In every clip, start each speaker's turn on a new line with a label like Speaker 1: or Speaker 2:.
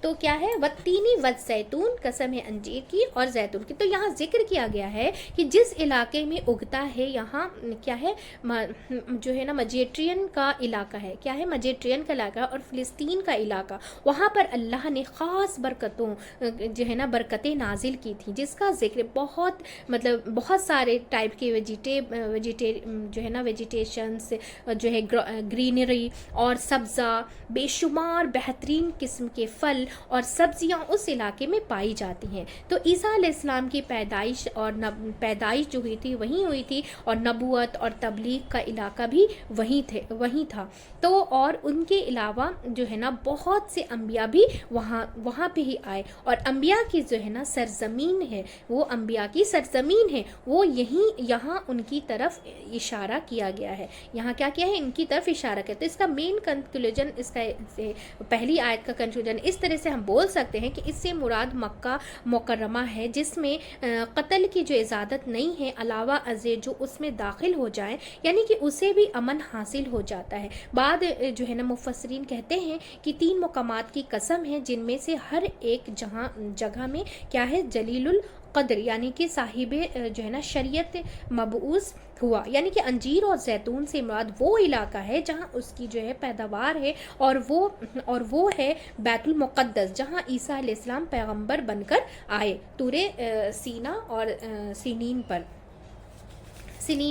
Speaker 1: تو کیا ہے والتینی والزیتون، قسم ہے انجیر کی اور زیتون کی. تو یہاں ذکر کیا گیا ہے کہ جس علاقے میں اگتا ہے یہاں کیا ہے جو ہے نا میڈیٹرین کا علاقہ ہے. کیا ہے میڈیٹرین کا علاقہ اور فلسطین کا علاقہ، وہاں پر اللہ نے خاص برکتوں جو ہے نا برکتیں نازل کی تھیں، جس کا ذکر بہت مطلب بہت سارے ٹائپ کے جو ہے نا ویجیٹیشنس جو ہے گرینری اور سبزہ، بے شمار بہترین قسم کے پھل اور سبزیاں اس علاقے میں پائی جاتی ہیں. تو عیسیٰ علیہ السلام کی پیدائش جو ہوئی تھی وہیں ہوئی تھی، اور نبوت اور تبلیغ کا علاقہ بھی وہیں تھا. تو اور ان کے علاوہ جو ہے نا بہت سے انبیاء بھی وہاں پہ ہی آئے، اور انبیاء کی جو ہے نا سرزمین ہے، وہ انبیاء کی سرزمین ہے، وہ یہاں ان کی طرف اشارہ کیا گیا ہے. یہاں کیا کیا ہے؟ ان کی طرف اشارہ کیا. تو اس کا مین کنکلوژن، اس کا پہلی آیت کا کنکلوژن اس طرح سے ہم بول سکتے ہیں کہ اس سے مراد مکہ مکرمہ ہے، جس میں قتل کی جو اجازت نہیں ہے، علاوہ ازیں جو اس میں داخل ہو جائیں یعنی کہ اسے بھی امن حاصل ہو جاتا ہے. بعد جو ہے نا مفسرین کہتے ہیں کہ 3 مقامات کی قسم ہے، جن میں سے ہر ایک جگہ میں کیا ہے جلیل القدر یعنی کہ صاحب جو ہے نا شریعت مبعوث ہوا. یعنی کہ انجیر اور زیتون سے مراد وہ علاقہ ہے جہاں اس کی جو ہے پیداوار ہے، اور وہ ہے بیت المقدس، جہاں عیسیٰ علیہ السلام پیغمبر بن کر آئے طور سینا اور سنین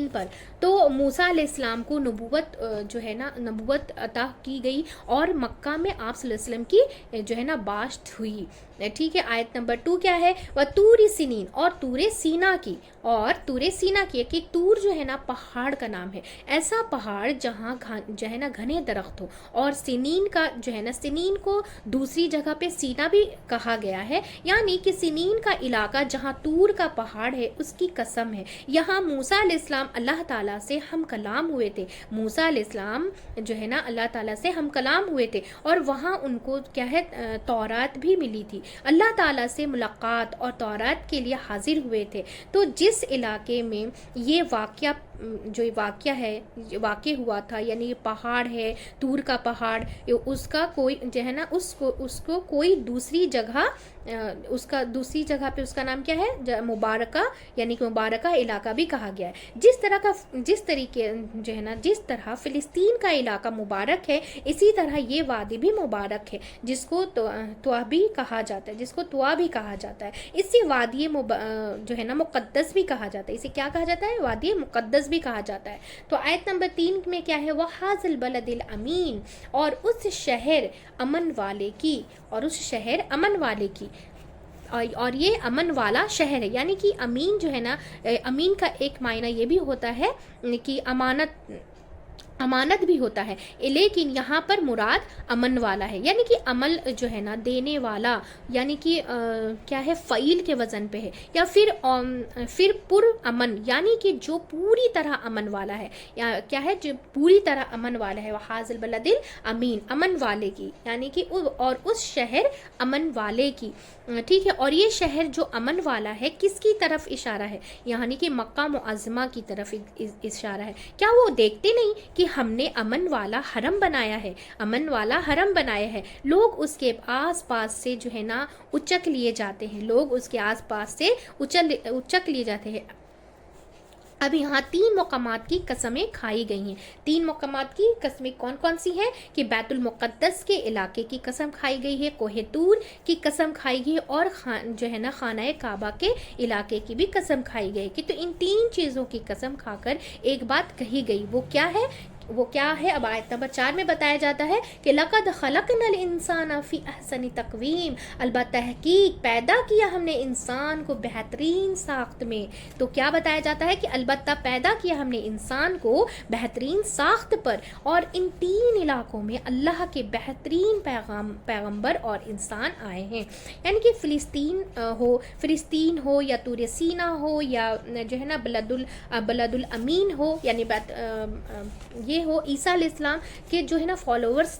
Speaker 1: پر. تو موسیٰ علیہ السلام کو نبوت عطا کی گئی، اور مکہ میں آپ صلی اللہ علیہ وسلم کی جو ہے نا باشت ہوئی. ٹھیک ہے. آیت نمبر 2 کیا ہے؟ وَطُورِ سِنِین، اور طور سینا کی کہ طور جو ہے نا پہاڑ کا نام ہے، ایسا پہاڑ جہاں جو ہے نا گھنے درخت ہو. اور سنین کا جو ہے نا سنین کو دوسری جگہ پہ سینا بھی کہا گیا ہے، یعنی کہ سنین کا علاقہ جہاں طور کا پہاڑ ہے اس کی قسم ہے. یہاں موسیٰ علیہ السلام اللہ تعالیٰ سے ہم کلام ہوئے تھے. موسیٰ علیہ السلام جو ہے نا اللہ تعالیٰ سے ہم کلام ہوئے تھے، اور وہاں ان کو کیا ہے تورات بھی ملی تھی. اللہ تعالیٰ سے ملاقات اور تورات کے لیے حاضر ہوئے تھے. تو جس علاقے میں یہ واقع ہوا تھا، یعنی یہ پہاڑ ہے طور کا پہاڑ، اس کا کوئی جو ہے نا اس کو کوئی دوسری جگہ دوسری جگہ پہ اس کا نام کیا ہے مبارکہ، یعنی کہ مبارکہ علاقہ بھی کہا گیا ہے. جس طرح فلسطین کا علاقہ مبارک ہے، اسی طرح یہ وادی بھی مبارک ہے، جس کو طوا بھی کہا جاتا ہے. اسی وادی جو ہے نا مقدس بھی کہا جاتا ہے. اسے کیا کہا جاتا ہے؟ وادی مقدس بھی کہا جاتا ہے. تو آیت نمبر 3 میں کیا ہے؟ وَحَاذَ الْبَلَدِ الْأَمِينَ، اور اس شہر امن والے کی، اور یہ امن والا شہر ہے. یعنی کہ امین جو ہے نا، امین کا ایک معنی یہ بھی ہوتا ہے کہ امانت بھی ہوتا ہے، لیکن یہاں پر مراد امن والا ہے، یعنی کہ عمل جو ہے نا دینے والا، یعنی کہ کیا ہے فعیل کے وزن پہ ہے، یا پھر پر امن، یعنی کہ جو پوری طرح امن والا ہے، یا کیا ہے جو پوری طرح امن والا ہے. وحاذ البلد الامین، امن والے کی، یعنی کہ اور اس شہر امن والے کی. ٹھیک ہے. اور یہ شہر جو امن والا ہے کس کی طرف اشارہ ہے؟ یعنی کہ مکہ معظمہ کی طرف اشارہ ہے. کیا وہ دیکھتے نہیں کہ ہم نے امن والا حرم بنایا ہے؟ لوگ اس کے آس پاس سے جو ہے نا اچک لیے جاتے ہیں. اب یہاں 3 مقامات کی قسمیں کھائی گئی ہیں. 3 مقامات کی قسمیں کون کون سی ہیں؟ کہ بیت المقدس کے علاقے کی قسم کھائی گئی ہے، کوہ طور کی قسم کھائی گئی ہے، اور جو ہے نا خانہ کعبہ کے علاقے کی بھی قسم کھائی گئی. کہ تو ان 3 چیزوں کی قسم کھا کر ایک بات کہی گئی، وہ کیا ہے؟ اب آیت نمبر 4 میں بتایا جاتا ہے کہ لَقَدْ خَلَقْنَا الْإِنسَانَ فِي أَحْسَنِ تَقْوِيمٍ، البتہ تحقیق پیدا کیا ہم نے انسان کو بہترین ساخت میں. تو کیا بتایا جاتا ہے؟ کہ البتہ پیدا کیا ہم نے انسان کو بہترین ساخت پر. اور ان 3 علاقوں میں اللہ کے بہترین پیغمبر اور انسان آئے ہیں. یعنی کہ فلسطین ہو یا طور سینا ہو، یا جو ہے نا بلد الامین ہو، یعنی یہ ہو عیسیٰ علیہ السلام کے جو ہے نا فالوورز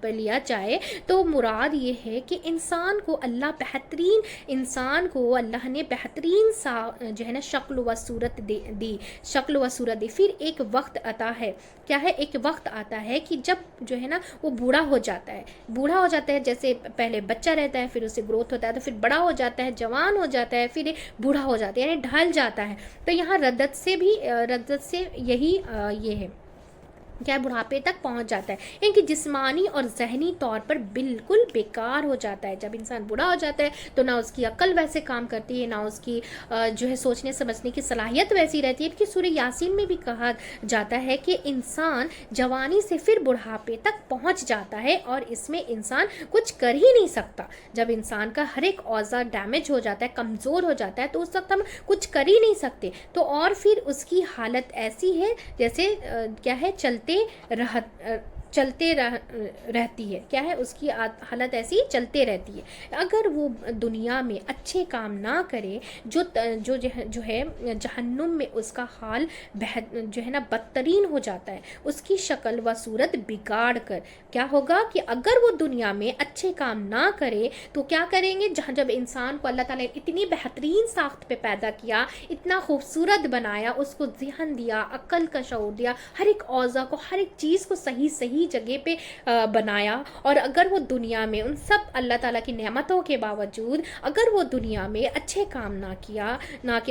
Speaker 1: پر لیا جائے تو مراد یہ ہے کہ انسان کو اللہ نے بہترین جو ہے نا شکل و صورت دی۔ پھر ایک وقت آتا ہے، کیا ہے، ایک وقت آتا ہے کہ جب جو ہے نا وہ بوڑھا ہو جاتا ہے، جیسے پہلے بچہ رہتا ہے، پھر اسے گروتھ ہوتا ہے، تو پھر بڑا ہو جاتا ہے، جوان ہو جاتا ہے، پھر بوڑھا ہو جاتا ہے، یعنی ڈھل جاتا ہے۔ تو یہاں ردت سے یہی یہ ہے، کیا بڑھاپے تک پہنچ جاتا ہے، یعنی کہ جسمانی اور ذہنی طور پر بالکل بیکار ہو جاتا ہے۔ جب انسان بوڑھا ہو جاتا ہے تو نہ اس کی عقل ویسے کام کرتی ہے، نہ اس کی جو ہے سوچنے سمجھنے کی صلاحیت ویسی رہتی ہے، کہ سورہ یاسین میں بھی کہا جاتا ہے کہ انسان جوانی سے پھر بڑھاپے تک پہنچ جاتا ہے اور اس میں انسان کچھ کر ہی نہیں سکتا۔ جب انسان کا ہر ایک عضو ڈیمیج ہو جاتا ہے، کمزور ہو جاتا ہے، تو اس وقت ہم کچھ کر ہی نہیں سکتے، تو اور پھر اس کی حالت ایسی ہے جیسے کیا ہے، چلتے رہتی ہے، کیا ہے، اس کی حالت ایسی چلتے رہتی ہے۔ اگر وہ دنیا میں اچھے کام نہ کرے، جو ہے جہنم میں اس کا حال جو ہے نا بدترین ہو جاتا ہے، اس کی شکل و صورت بگاڑ کر کیا ہوگا کہ اگر وہ دنیا میں اچھے کام نہ کرے تو کیا کریں گے، جب انسان کو اللہ تعالیٰ نے اتنی بہترین ساخت پہ پیدا کیا، اتنا خوبصورت بنایا، اس کو ذہن دیا، عقل کا شعور دیا، ہر ایک عضو کو، ہر ایک چیز کو صحیح جگہ پہ بنایا، اور اگر وہ دنیا میں ان سب اللہ تعالیٰ کی نعمتوں کے باوجود اگر وہ دنیا میں اچھے کام نہ کیا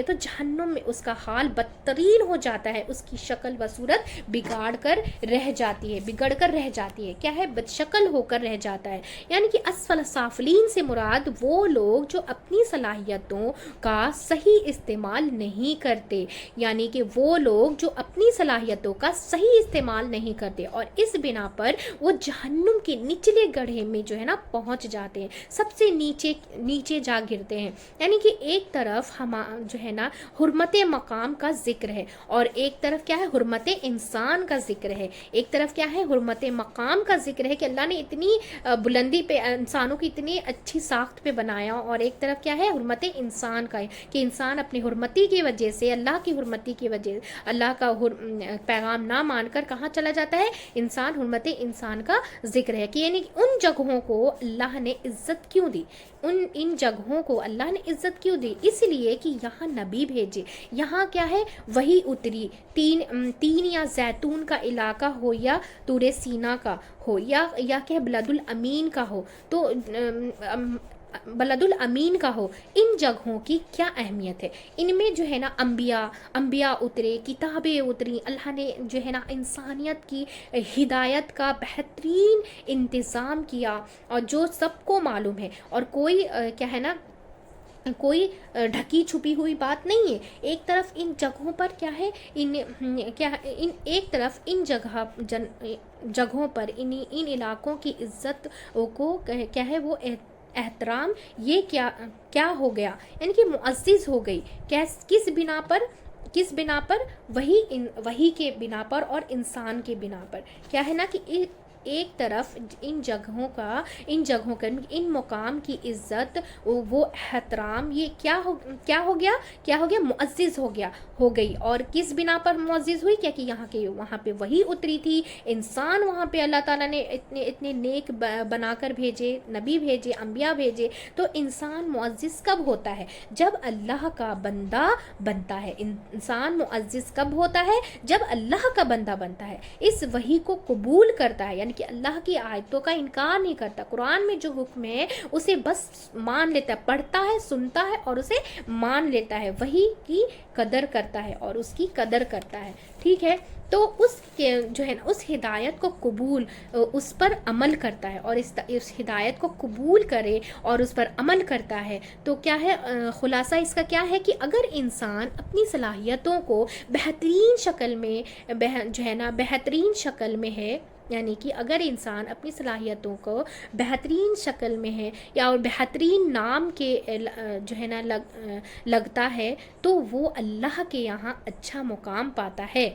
Speaker 1: تو جہنم میں اس کا حال بدترین ہو جاتا ہے، اس کی شکل و صورت بگڑ کر رہ جاتی ہے، کیا ہے، بد شکل ہو کر رہ جاتا ہے۔ یعنی کہ اسفل سافلین سے مراد وہ لوگ جو اپنی صلاحیتوں کا صحیح استعمال نہیں کرتے، یعنی کہ وہ لوگ جو اپنی صلاحیتوں کا صحیح استعمال نہیں کرتے، اور اس بنا پر وہ جہنم کے نچلے گڑھے میں جو ہے نا پہنچ جاتے ہیں، سب سے نیچے جا گرتے ہیں۔ یعنی کہ ایک طرف جو ہے نا حرمت مقام کا ذکر ہے، اور ایک طرف کیا ہے، حرمت انسان کا ذکر ہے۔ ایک طرف کیا ہے، حرمت مقام کا ذکر ہے کہ اللہ نے اتنی بلندی پہ انسانوں کی اتنی اچھی ساخت پہ بنایا، اور ایک طرف کیا ہے، حرمت انسان کا ہے کہ انسان اپنی حرمتی کی وجہ سے، اللہ کی حرمتی کی وجہ، اللہ کا پیغام نہ مان کر کہاں چلا جاتا ہے، انسان، حرمت انسان کا ذکر ہے کہ یعنی ان جگہوں کو اللہ نے عزت کیوں دی، ان جگہوں کو اللہ نے عزت کیوں دی، اس لیے کہ یہاں نبی بھیجے، یہاں کیا ہے، وہی اتری، تین یا زیتون کا علاقہ ہو، یا طور سینا کا ہو، یا کہ بلد الامین کا ہو، تو بلد الامین کا ہو، ان جگہوں کی کیا اہمیت ہے، ان میں جو ہے نا انبیاء اترے، کتابیں اتری، اللہ نے جو ہے نا انسانیت کی ہدایت کا بہترین انتظام کیا، اور جو سب کو معلوم ہے، اور کوئی کیا ہے نا، کوئی ڈھکی چھپی ہوئی بات نہیں ہے۔ ایک طرف ان جگہوں پر کیا ہے، ایک طرف ان جگہوں پر ان علاقوں کی عزت کو کیا ہے، وہ احترام، یہ کیا ہو گیا، یعنی کہ معزز ہو گئی، کس بنا پر، وہی کے بنا پر اور انسان کے بنا پر، کیا ہے نا کہ ایک طرف ان جگہوں کا ان مقام کی عزت، وہ احترام، یہ کیا ہو گیا، معزز ہو گئی، اور کس بنا پر معزز ہوئی، کیا کہ وہاں پہ وہی اتری تھی، انسان وہاں پہ اللہ تعالیٰ نے اتنے نیک بنا کر بھیجے، نبی بھیجے، انبیاء بھیجے، تو انسان معزز کب ہوتا ہے، جب اللہ کا بندہ بنتا ہے۔ انسان معزز کب ہوتا ہے، جب اللہ کا بندہ بنتا ہے، اس وحی کو قبول کرتا ہے، یعنی کہ اللہ کی آیتوں کا انکار نہیں کرتا، قرآن میں جو حکم ہے اسے بس مان لیتا ہے، پڑھتا ہے، سنتا ہے اور اسے مان لیتا ہے، وحی کی قدر کرتا ہے اور اس کی قدر کرتا ہے، ٹھیک ہے۔ تو اس جو ہے نا اس ہدایت کو قبول، اس پر عمل کرتا ہے، اور اس ہدایت کو قبول کرے اور اس پر عمل کرتا ہے، تو کیا ہے، خلاصہ اس کا کیا ہے کہ اگر انسان اپنی صلاحیتوں کو بہترین شکل میں جو ہے نا بہترین شکل میں ہے، یعنی کہ اگر انسان اپنی صلاحیتوں کو بہترین شکل میں ہے یا اور بہترین نام کے جو ہے نا لگتا ہے تو وہ اللہ کے یہاں اچھا مقام پاتا ہے،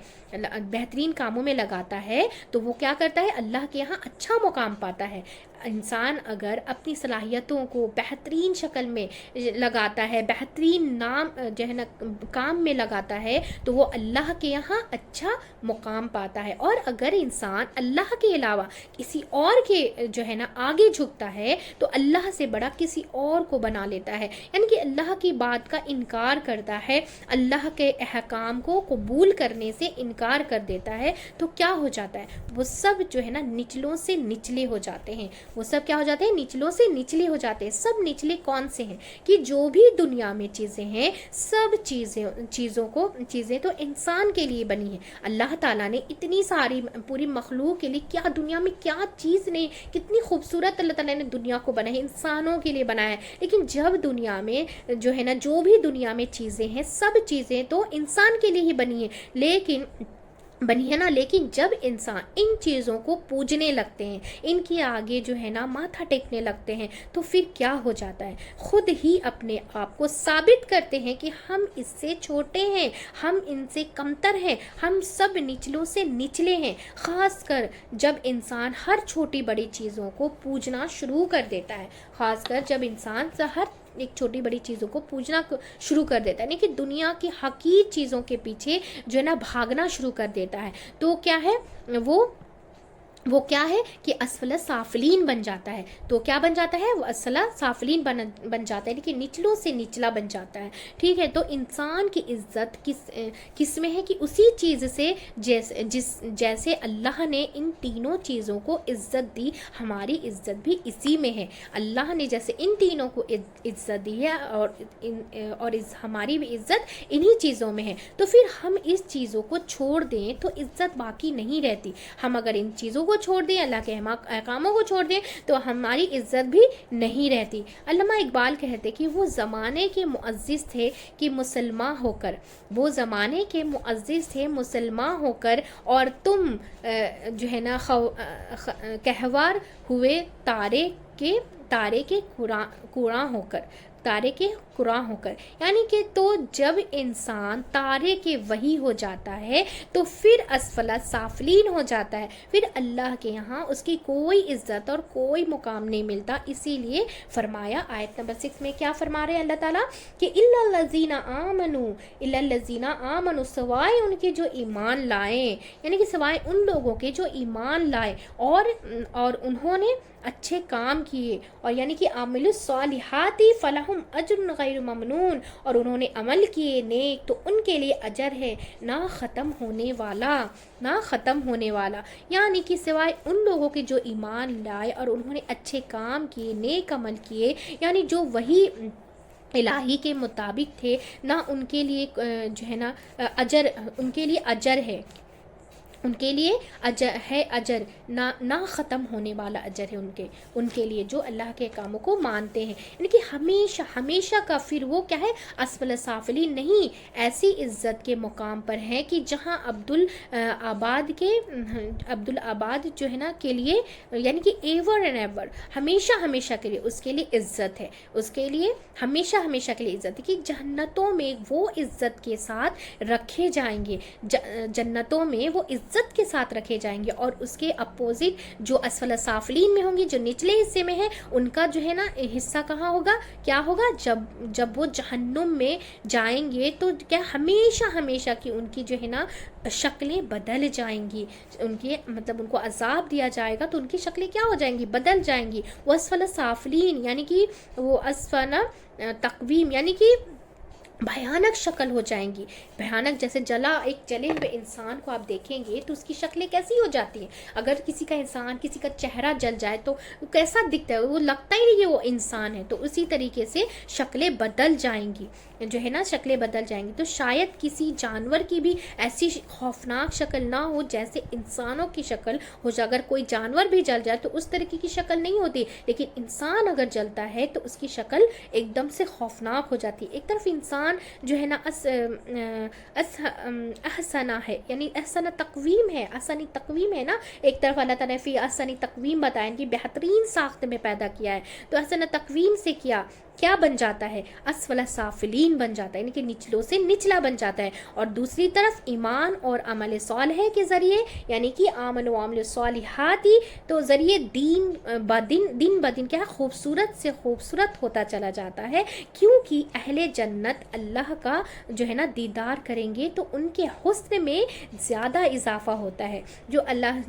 Speaker 1: بہترین کاموں میں لگاتا ہے تو وہ کیا کرتا ہے، اللہ کے یہاں اچھا مقام پاتا ہے۔ انسان اگر اپنی صلاحیتوں کو بہترین شکل میں لگاتا ہے، بہترین نام جو ہے نا کام میں لگاتا ہے تو وہ اللہ کے یہاں اچھا مقام پاتا ہے۔ اور اگر انسان اللہ کے علاوہ کسی اور کے جو ہے نا آگے جھکتا ہے تو اللہ سے بڑا کسی اور کو بنا لیتا ہے، یعنی کہ اللہ کی بات کا انکار کرتا ہے، اللہ کے احکام کو قبول کرنے سے انکار کر دیتا ہے، تو کیا ہو جاتا ہے، وہ سب جو ہے نا نچلوں سے نچلے ہو جاتے ہیں۔ وہ سب کیا ہو جاتے ہیں، نچلوں سے نچلے ہو جاتے ہیں۔ سب نچلے کون سے ہیں کہ جو بھی دنیا میں چیزیں ہیں سب چیزیں تو انسان کے لیے بنی ہیں۔ اللہ تعالیٰ نے اتنی ساری پوری مخلوق کے لیے کیا دنیا میں کیا چیز نہیں، کتنی خوبصورت اللہ تعالیٰ نے دنیا کو بنایا ہے، انسانوں کے لیے بنایا ہے۔ لیکن جب دنیا میں جو ہے نا جو بھی دنیا میں چیزیں ہیں سب چیزیں تو انسان کے لیے ہی بنی لیکن جب انسان ان چیزوں کو پوجنے لگتے ہیں، ان کے آگے جو ہے نا ماتھا ٹیکنے لگتے ہیں تو پھر کیا ہو جاتا ہے، خود ہی اپنے آپ کو ثابت کرتے ہیں کہ ہم اس سے چھوٹے ہیں، ہم ان سے کمتر ہیں، ہم سب نچلوں سے نچلے ہیں۔ خاص کر جب انسان ہر چھوٹی بڑی چیزوں کو پوجنا شروع کر دیتا ہے، خاص کر جب انسان ہر ایک چھوٹی بڑی چیزوں کو پوجنا شروع کر دیتا ہے، یعنی کہ دنیا کی حقیر چیزوں کے پیچھے جو ہے نا بھاگنا شروع کر دیتا ہے، تو کیا ہے وہ کیا ہے کہ اسفل سافلین بن جاتا ہے۔ تو کیا بن جاتا ہے، وہ اسفل سافلین بن جاتا ہے، لیکن نچلوں سے نچلا بن جاتا ہے۔ ٹھیک ہے، تو انسان کی عزت کس میں ہے کہ اسی چیز سے جیسے اللہ نے ان تینوں چیزوں کو عزت دی، ہماری عزت بھی اسی میں ہے۔ اللہ نے جیسے ان تینوں کو عزت دی ہے اور ہماری بھی عزت انہی چیزوں میں ہے، تو پھر ہم اس چیزوں کو چھوڑ دیں تو عزت باقی نہیں رہتی۔ ہم اگر ان چیزوں کو چھوڑ دیں، اللہ کے احکاموں کو چھوڑ دیں تو ہماری عزت بھی نہیں رہتی۔ علامہ اقبال کہتے کہ وہ زمانے کے معزز تھے کہ مسلمان ہو کر اور تم جو ہے نا کہوار ہوئے تارے کے قرآن ہو کر، یعنی کہ تو جب انسان تارے کے وہی ہو جاتا ہے تو پھر اسفل سافلین ہو جاتا ہے، پھر اللہ کے یہاں اس کی کوئی عزت اور کوئی مقام نہیں ملتا۔ اسی لیے فرمایا آیت نمبر 6 میں کیا فرما رہے ہیں اللہ تعالیٰ کہ الا الذین آمنوا، سوائے ان کے جو ایمان لائیں، یعنی کہ سوائے ان لوگوں کے جو ایمان لائے اور انہوں نے اچھے کام کیے، اور یعنی کہ عامل الصالحات فلہم اجر غیر ممنون، اور انہوں نے عمل کیے نیک تو ان کے لیے اجر ہے نہ ختم ہونے والا۔ یعنی کہ سوائے ان لوگوں کے جو ایمان لائے اور انہوں نے اچھے کام کیے، نیک عمل کیے، یعنی جو وہی الہی کے مطابق تھے، نہ ان کے لیے جو ہے نا اجر، ان کے لیے اجر ہے، ان کے لیے اجر نہ ختم ہونے والا اجر ہے ان کے لیے جو اللہ کے کاموں کو مانتے ہیں، یعنی کہ ہمیشہ کا پھر وہ کیا ہے، اسفل سافلین نہیں، ایسی عزت کے مقام پر ہیں کہ جہاں عبدالآباد جو ہے نا کے لیے، یعنی کہ ایور اینڈ ایور، ہمیشہ کے لیے اس کے لیے عزت ہے، اس کے لیے ہمیشہ کے لیے عزت ہے کہ جنتوں میں وہ عزت کے ساتھ رکھے جائیں گے، جنتوں میں وہ عزت کے ساتھ رکھے جائیں گے، اور اس کے اپوزٹ جو اسفل سافلین میں ہوں گے، جو نچلے حصے میں ہیں، ان کا جو ہے نا حصہ کہاں ہوگا، کیا ہوگا، جب وہ جہنم میں جائیں گے تو کیا ہمیشہ کی ان کی جو ہے نا شکلیں بدل جائیں گی، ان کو عذاب دیا جائے گا تو ان کی شکلیں کیا ہو جائیں گی، بدل جائیں گی۔ وہ اسفل سافلین یعنی کہ وہ اسفل تقویم یعنی کہ بھیانک شکل ہو جائیں گی، بھیانک، جیسے ایک جلے ہوئے انسان کو آپ دیکھیں گے تو اس کی شکلیں کیسی ہو جاتی ہیں، اگر کسی کا چہرہ جل جائے تو کیسا دکھتا ہے، وہ لگتا ہی نہیں ہے وہ انسان ہے، تو اسی طریقے سے شکلیں بدل جائیں گی، جو ہے نا شکلیں بدل جائیں گی۔ تو شاید کسی جانور کی بھی ایسی خوفناک شکل نہ ہو جیسے انسانوں کی شکل ہو جائے، اگر کوئی جانور بھی جل جائے تو اس طریقے کی شکل نہیں ہوتی، لیکن انسان اگر جلتا ہے تو اس کی شکل ایک دم سے خوفناک ہو جاتی ہے۔ ایک طرف انسان انسان جو ہے نا احسنا ہے، یعنی احسن تقویم ہے، احسنی تقویم ہے نا، ایک طرف اللہ تعالیٰ نے فی احسنی تقویم بتایا کہ بہترین ساخت میں پیدا کیا ہے، تو احسن تقویم سے کیا بن جاتا ہے؟ اسفل سافلین بن جاتا ہے، یعنی کہ نچلوں سے نچلا بن جاتا ہے. اور دوسری طرف ایمان اور عمل صالح کے ذریعے، یعنی کہ آمن و عمل صالحاتی، تو ذریعے دن بدن کیا ہے، خوبصورت سے خوبصورت ہوتا چلا جاتا ہے، کیونکہ اہل جنت اللہ کا جو ہے نا دیدار کریں گے تو ان کے حسن میں زیادہ اضافہ ہوتا ہے.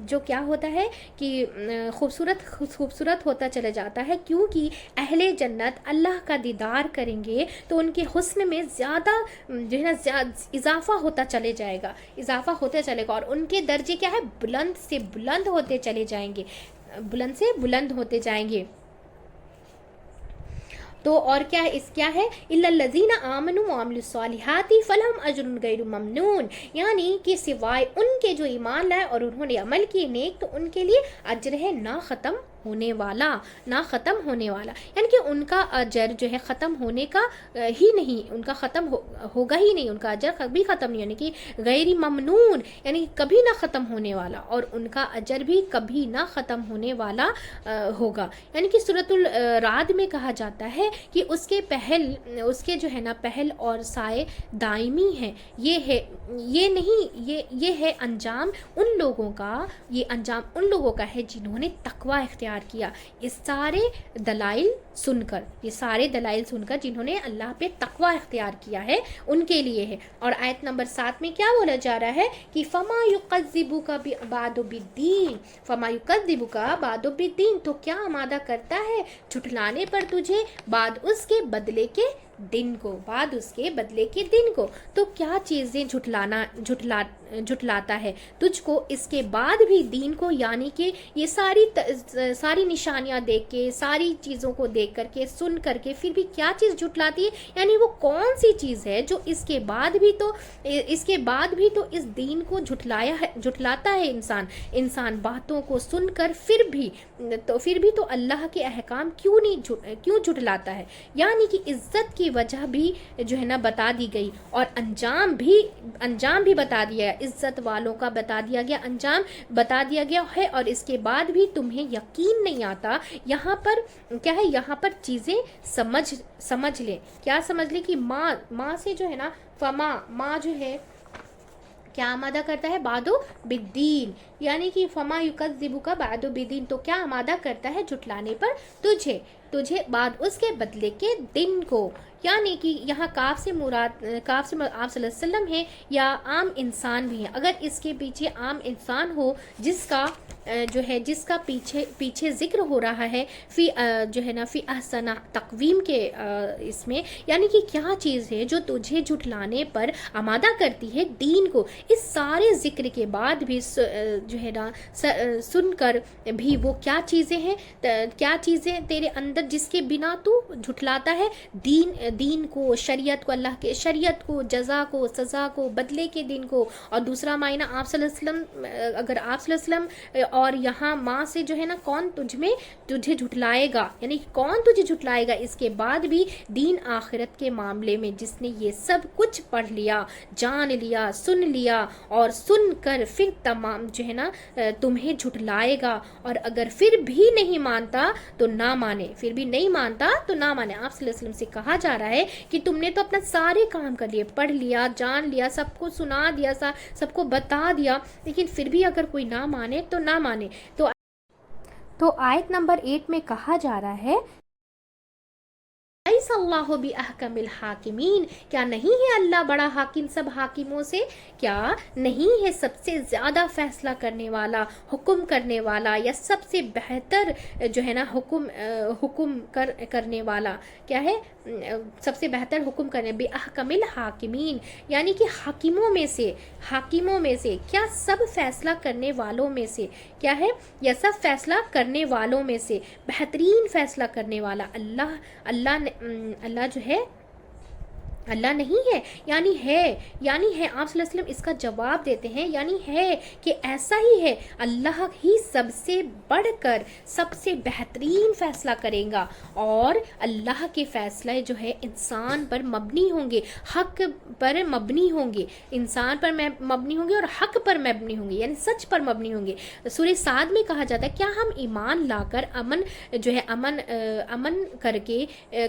Speaker 1: جو کیا ہوتا ہے کہ خوبصورت ہوتا چلا جاتا ہے، کیونکہ اہل جنت اللہ کا دیدار کریں گے تو ان کے حسن میں زیادہ جو ہے نا اضافہ ہوتا چلے جائے گا، اضافہ ہوتے چلے گا، اور ان کے درجے کیا ہے، بلند سے بلند ہوتے چلے جائیں گے، بلند سے بلند ہوتے جائیں گے. تو اور کیا ہے الا الذین آمنوا وعملوا الصالحات فلہم اجر غیر ممنون، یعنی کہ سوائے ان کے جو ایمان لائے اور انہوں نے عمل کیے نیک، تو ان کے لیے اجر ہے نہ ختم ہونے والا، یعنی کہ ان کا اجر جو ہے ختم ہونے کا ہی نہیں، ان کا ختم ہوگا ہی نہیں، ان کا اجر کبھی ختم نہیں، یعنی کہ غیر ممنون، یعنی کبھی نہ ختم ہونے والا، اور ان کا اجر بھی کبھی نہ ختم ہونے والا ہوگا. یعنی کہ سورۃ الرعد میں کہا جاتا ہے کہ اس کے جو ہے نا پہل اور سائے دائمی ہیں، یہ ہے انجام ان لوگوں کا ہے جنہوں نے تقوی اختیار کیا. یہ سارے دلائل سن کر جنہوں نے اللہ پہ تقوی اختیار کیا ہے ان کے لیے ہے. اور آیت نمبر 7 میں کیا بولا جا رہا ہے کہ فما یکذبک بعد بالدین، تو کیا آمادہ کرتا ہے جھٹلانے پر تجھے بعد اس کے بدلے کے دن کو. تو کیا چیزیں جھٹلاتا ہے تجھ کو اس کے بعد بھی دین کو، یعنی کہ یہ ساری نشانیاں دیکھ کے، ساری چیزوں کو دیکھ کر کے، سن کر کے، پھر بھی کیا چیز جھٹلاتی ہے، یعنی وہ کون سی چیز ہے جو اس کے بعد بھی تو اس دین کو جھٹلاتا ہے. انسان باتوں کو سن کر پھر بھی تو اللہ کے احکام کیوں جھٹلاتا ہے. یعنی کہ عزت کی وجہ بھی جو ہے نا بتا دی گئی، اور انجام بھی بتا دیا ہے، عزت والوں کا بتا دیا گیا، انجام بتا دیا گیا ہے. اور اس کے بعد بھی تمہیں یقین نہیں آتا. یہاں پر کیا ہے، یہاں پر چیزیں سمجھ لیں. کیا سمجھ لیں کہ ماں سے جو ہے نا ماں جو ہے کیا آمادہ کرتا ہے، بعد بالدین، یعنی کہ فما یکذبک بعد بالدین، تو کیا آمادہ کرتا ہے جھٹلانے پر تجھے بعد اس کے بدلے کے دن کو. یعنی کہ یہاں کاف سے آپ صلی اللہ علیہ وسلم ہے یا عام انسان بھی ہیں. اگر اس کے پیچھے عام انسان ہو جس کا پیچھے ذکر ہو رہا ہے فی احسن تقویم کے اس میں، یعنی کہ کیا چیز ہے جو تجھے جھٹلانے پر آمادہ کرتی ہے دین کو. اس سارے ذکر کے بعد بھی جو ہے نا سن کر بھی وہ کیا چیزیں تیرے اندر جس کے بنا تو جھٹلاتا ہے دین کو، شریعت کو، اللہ کے شریعت کو، جزا کو، سزا کو، بدلے کے دن کو. اور دوسرا معنی آپ صلی اللہ علیہ وسلم، اگر آپ صلی اللہ علیہ وسلم اور یہاں ماں سے جو ہے نا کون تجھے جھٹلائے گا، یعنی کون تجھے جھٹلائے گا اس کے بعد بھی دین آخرت کے معاملے میں، جس نے یہ سب کچھ پڑھ لیا، جان لیا، سن لیا، اور سن کر پھر تمام جو ہے نا تمہیں جھٹلائے گا. اور اگر پھر بھی نہیں مانتا تو نہ مانے، آپ صلی اللہ علیہ وسلم سے کہا جا رہا ہے کہ تم نے تو اپنا سارے کام کر لیے، پڑھ لیا، جان لیا، سب کو سنا دیا، سب کو بتا دیا، لیکن پھر بھی اگر کوئی نہ مانے تو نہ مانے. تو آیت نمبر 8 میں کہا جا رہا ہے ایس اللہ بأحکم الحاکمین، کیا نہیں ہے اللہ بڑا حاکم سب حاکموں سے؟ کیا نہیں ہے سب سے زیادہ فیصلہ کرنے والا، حکم کرنے والا، یا سب سے بہتر جو ہے نا حکم کرنے والا؟ کیا ہے؟ سب سے بہتر حکم کرنے، بأحکم الحاکمین، یعنی کہ حاکموں میں سے کیا سب فیصلہ کرنے والوں میں سے کیا ہے، یا سب فیصلہ کرنے والوں میں سے بہترین فیصلہ کرنے والا اللہ جو ہے اللہ نہیں ہے یعنی ہے، یعنی ہے۔ آپ صلی اللہ علیہ وسلم اس کا جواب دیتے ہیں یعنی ہے کہ ایسا ہی ہے، اللہ ہی سب سے بڑھ کر سب سے بہترین فیصلہ کرے گا، اور اللہ کے فیصلے جو ہے انسان پر مبنی ہوں گے، حق پر مبنی ہوں گے، انسان پر مبنی ہوں گے اور حق پر مبنی ہوں گے، یعنی سچ پر مبنی ہوں گے۔ سورہ صاد میں کہا جاتا ہے کیا ہم ایمان لا کر امن کر کے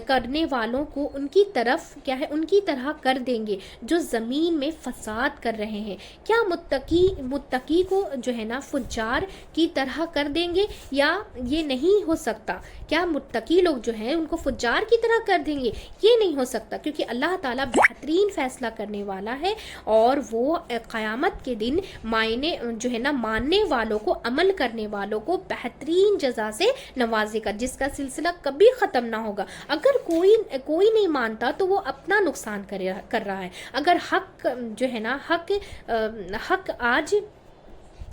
Speaker 1: کرنے والوں کو ان کی طرف کیا ہے ان کی طرح کر دیں گے جو زمین میں فساد کر رہے ہیں؟ کیا متقی کو جو ہے نا فجار کی طرح کر دیں گے؟ یا یہ نہیں ہو سکتا، کیا متقی لوگ جو ہیں ان کو فجار کی طرح کر دیں گے؟ یہ نہیں ہو سکتا، کیونکہ اللہ تعالیٰ بہترین فیصلہ کرنے والا ہے، اور وہ قیامت کے دن جو ہے نا ماننے والوں کو، عمل کرنے والوں کو بہترین جزا سے نوازے گا، جس کا سلسلہ کبھی ختم نہ ہوگا۔ اگر کوئی نہیں مانتا تو وہ اپنا نقصان کر رہا ہے۔ اگر حق جو ہے نا حق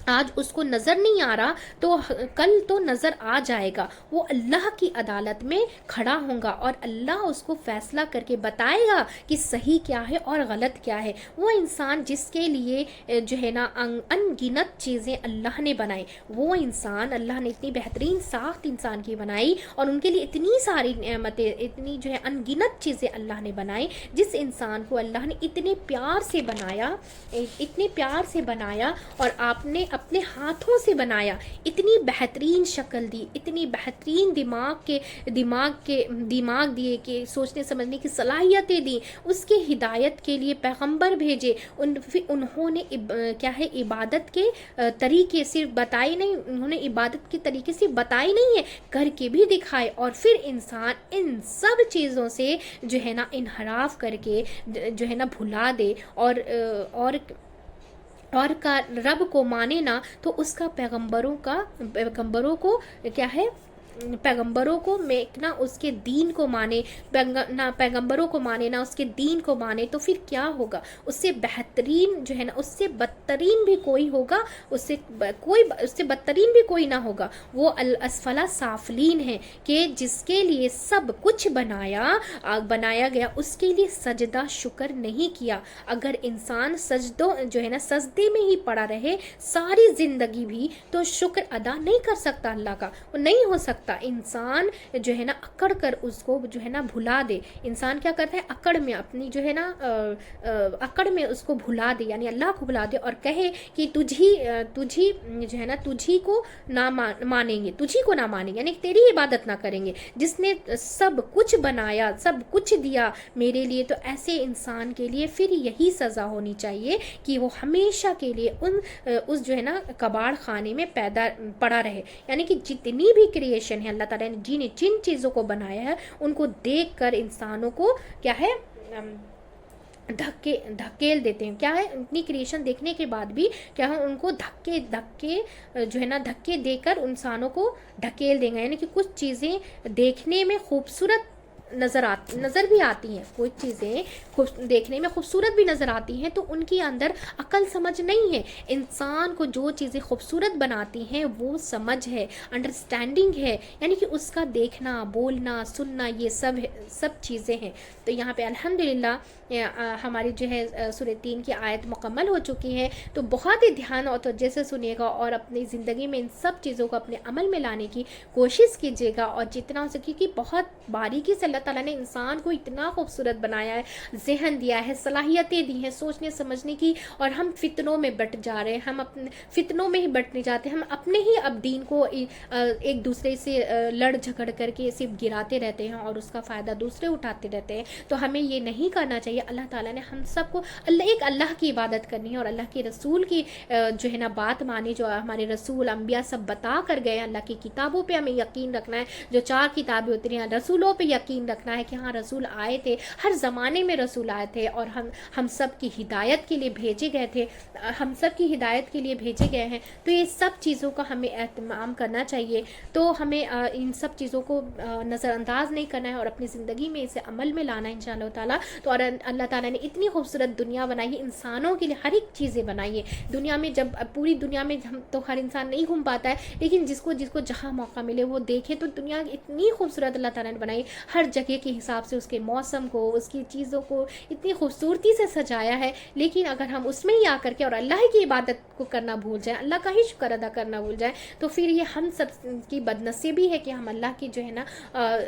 Speaker 1: آج اس کو نظر نہیں آ رہا تو کل تو نظر آ جائے گا، وہ اللہ کی عدالت میں کھڑا ہوگا اور اللہ اس کو فیصلہ کر کے بتائے گا کہ صحیح کیا ہے اور غلط کیا ہے۔ وہ انسان جس کے لیے جو ہے نا ان گنت چیزیں اللہ نے بنائی، وہ انسان اللہ نے اتنی بہترین ساخت انسان کی بنائی، اور ان کے لیے اتنی ساری نعمتیں، اتنی جو ہے ان گنت چیزیں اللہ نے بنائی، جس انسان کو اللہ نے اتنے پیار سے بنایا اور آپ نے اپنے ہاتھوں سے بنایا، اتنی بہترین شکل دی، اتنی بہترین دماغ دیے کہ سوچنے سمجھنے کی صلاحیتیں دی، اس کے ہدایت کے لیے پیغمبر بھیجے، انہوں نے کیا ہے عبادت کے طریقے صرف بتائے نہیں، انہوں نے عبادت کے طریقے سے بتائی نہیں ہے، کر کے بھی دکھائے، اور پھر انسان ان سب چیزوں سے جو ہے نا انحراف کر کے جو ہے نا بھلا دے اور کا رب کو مانے نہ، تو اس کا پیغمبروں کو کیا ہے، پیغمبروں کو نہ اس کے دین کو مانے، نہ پیغمبروں کو مانے نہ اس کے دین کو مانے، تو پھر کیا ہوگا؟ اس سے بہترین جو ہے نا، اس سے بدترین بھی کوئی ہوگا، اس سے بدترین بھی کوئی نہ ہوگا، وہ الاسفل سافلین ہے، کہ جس کے لیے سب کچھ بنایا گیا، اس کے لیے سجدہ شکر نہیں کیا۔ اگر انسان جو ہے نا سجدے میں ہی پڑا رہے ساری زندگی بھی، تو شکر ادا نہیں کر سکتا اللہ کا، وہ نہیں ہو سکتا۔ انسان جو ہے نا اکڑ کر اس کو جو ہے نا بھلا دے، انسان کیا کرتا ہے اکڑ میں اپنی جو ہے نا اکڑ میں اس کو بھلا دے، یعنی اللہ کو بھلا دے، اور کہے کہ تجھی جو ہے نا تجھی کو نہ مانیں گے، یعنی تیری عبادت نہ کریں گے، جس نے سب کچھ بنایا، سب کچھ دیا میرے لیے۔ تو ایسے انسان کے لیے پھر یہی سزا ہونی چاہیے کہ وہ ہمیشہ کے لیے اس جو ہے نا کباڑ خانے میں پڑا رہے، یعنی کہ جتنی بھی کریشن ہے اللہ تعالیٰ نے جن چیزوں کو بنایا ہے، ان کو دیکھ کر انسانوں کو کیا ہے دھکیل دیتے ہیں، کیا ہے اتنی کریشن دیکھنے کے بعد بھی کیا ہے ان کو دھکے جو ہے نا دھکے دے کر انسانوں کو ڈھکیل دیں گے، یعنی کہ کچھ چیزیں دیکھنے میں خوبصورت نظر بھی آتی ہیں، کچھ چیزیں دیکھنے میں خوبصورت بھی نظر آتی ہیں، تو ان کے اندر عقل سمجھ نہیں ہے۔ انسان کو جو چیزیں خوبصورت بناتی ہیں وہ سمجھ ہے، انڈرسٹینڈنگ ہے، یعنی کہ اس کا دیکھنا، بولنا، سننا، یہ سب چیزیں ہیں۔ تو یہاں پہ الحمدللہ ہماری جو ہے سورہ 3 کی آیت مکمل ہو چکی ہے، تو بہت ہی دھیان اور توجہ سے سنیے گا، اور اپنی زندگی میں ان سب چیزوں کو اپنے عمل میں لانے کی کوشش کیجیے گا، اور جتنا ہو سکے کہ بہت باریکی سے اللہ تعالیٰ نے انسان کو اتنا خوبصورت بنایا ہے، ذہن دیا ہے، صلاحیتیں دی ہیں سوچنے سمجھنے کی، اور ہم فتنوں میں بٹ جا رہے ہیں، ہم اپنے فتنوں میں ہی بٹنے جاتے ہیں، ہم اپنے ہی اب دین کو ایک دوسرے سے لڑ جھگڑ کر کے صرف گراتے رہتے ہیں، اور اس کا فائدہ دوسرے اٹھاتے رہتے ہیں۔ تو ہمیں یہ نہیں کرنا چاہیے۔ اللہ تعالیٰ نے ہم سب کو اللہ کی عبادت کرنی ہے، اور اللہ کے رسول کی جو ہے نا بات مانی، جو ہمارے رسول انبیاء سب بتا کر گئے ہیں، اللہ کی کتابوں پہ ہمیں یقین رکھنا ہے، جو 4 کتابیں ہوتی ہیں، رسولوں پہ یقین رکھنا ہے کہ ہاں رسول آئے تھے، ہر زمانے میں رسول آئے تھے، اور ہم سب کی ہدایت کے لیے بھیجے گئے تھے، ہم سب کی ہدایت کے لیے بھیجے گئے ہیں۔ تو یہ سب چیزوں کا ہمیں اہتمام کرنا چاہیے، تو ہمیں ان سب چیزوں کو نظر انداز نہیں کرنا ہے، اور اپنی زندگی میں اسے عمل میں لانا ہے انشاءاللہ تعالیٰ۔ تو اور اللہ تعالیٰ نے اتنی خوبصورت دنیا بنائی ہے، انسانوں کے لیے ہر ایک چیزیں بنائی ہے دنیا میں۔ جب پوری دنیا میں ہم تو ہر انسان نہیں گھوم پاتا ہے، لیکن جس کو جہاں موقع ملے وہ دیکھے، تو دنیا اتنی خوبصورت اللہ تعالیٰ نے بنائی، ہر جگہ کے حساب سے اس کے موسم کو، اس کی چیزوں کو اتنی خوبصورتی سے سجایا ہے، لیکن اگر ہم اس میں ہی آ کر کے اور اللہ کی عبادت کو کرنا بھول جائیں، اللہ کا ہی شکر ادا کرنا بھول جائیں، تو پھر یہ ہم سب کی بدنصیبی ہے کہ ہم اللہ کی جو ہے نا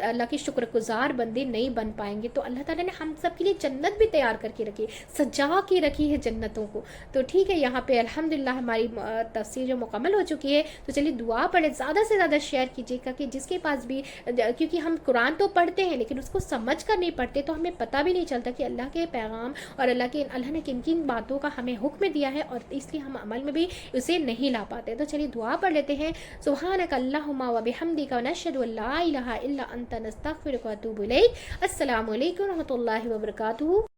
Speaker 1: اللہ کی شکر گزار بندے نہیں بن پائیں گے۔ تو اللہ تعالیٰ نے ہم سب کے لیے جنت بھی تیار کر کے رکھی، سجا کے رکھی ہے جنتوں کو۔ تو ٹھیک ہے، یہاں پہ الحمدللہ ہماری تفسیر جو مکمل ہو چکی ہے، تو چلیے دعا پڑھیں، زیادہ سے زیادہ شیئر کیجیے گا کہ جس کے پاس بھی، کیونکہ ہم قرآن تو پڑھتے ہیں لیکن اس کو سمجھ کر نہیں پڑھتے، تو ہمیں پتہ بھی نہیں چلتا کہ اللہ کے پیغام اور اللہ نے کن کن باتوں کا ہمیں حکم دیا ہے، اور اس لیے ہم عمل میں بھی اسے نہیں لا پاتے۔ تو چلیے دعا پڑھ لیتے ہیں۔ سبحانک اللہم و بحمدک ونشہد ان لا الہ الا انت نستغفرک و اتوب الیک۔ السلام علیکم و رحمۃ اللہ وبرکاتہ۔